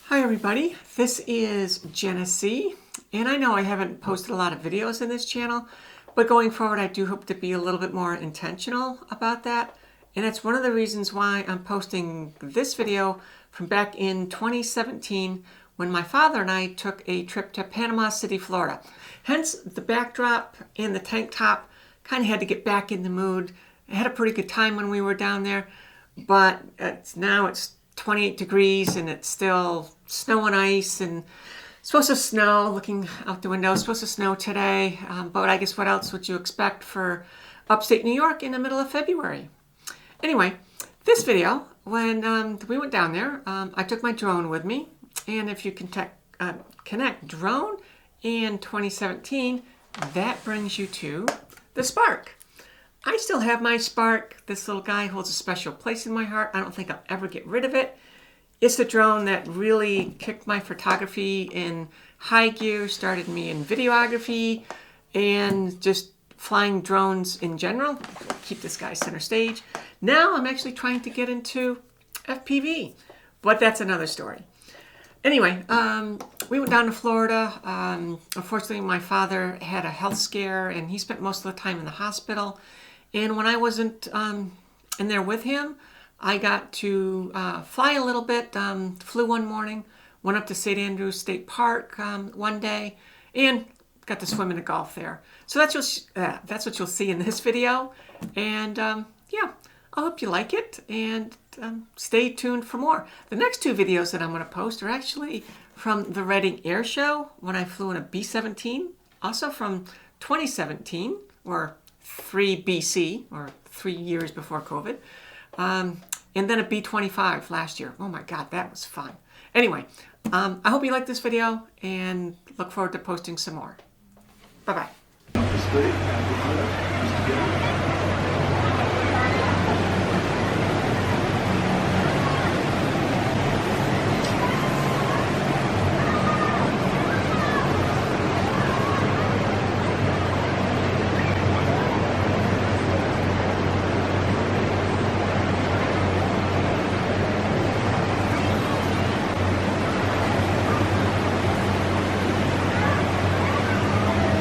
Hi everybody, this is Genesee, and I know I haven't posted a lot of videos in this channel, but going forward I do hope to be a little bit more intentional about that, and that's one of the reasons why I'm posting this video from back in 2017 when my father and I took a trip to Panama City, Florida. Hence the backdrop and the tank top. Kind of had to get back in the mood. I had a pretty good time when we were down there, but now it's 28 degrees and it's still snow and ice, and it's supposed to snow. Looking out the window, it's supposed to snow today, but I guess what else would you expect for upstate New York in the middle of February? Anyway, this video, when we went down there, I took my drone with me, and if you can connect drone and 2017, that brings you to the Spark. I still have my Spark. This little guy holds a special place in my heart. I don't think I'll ever get rid of it. It's the drone that really kicked my photography in high gear, started me in videography, and just flying drones in general. Keep this guy center stage. Now I'm actually trying to get into FPV, but that's another story. Anyway, we went down to Florida. Unfortunately, my father had a health scare, and he spent most of the time in the hospital. And when I wasn't in there with him, I got to fly a little bit. Flew one morning, went up to St. Andrews State Park one day, and got to swim in the Gulf there. So that's what you'll see in this video. And yeah, I hope you like it, and stay tuned for more. The next two videos that I'm going to post are actually from the Reading Air Show when I flew in a B-17, also from 2017, or 3 BC, or 3 years before COVID, and then a B-25 last year. Oh my God, that was fun. Anyway, I hope you like this video, and look forward to posting some more. Bye-bye.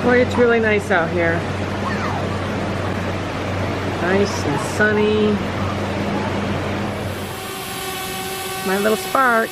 Boy, it's really nice out here. Nice and sunny. My little Spark.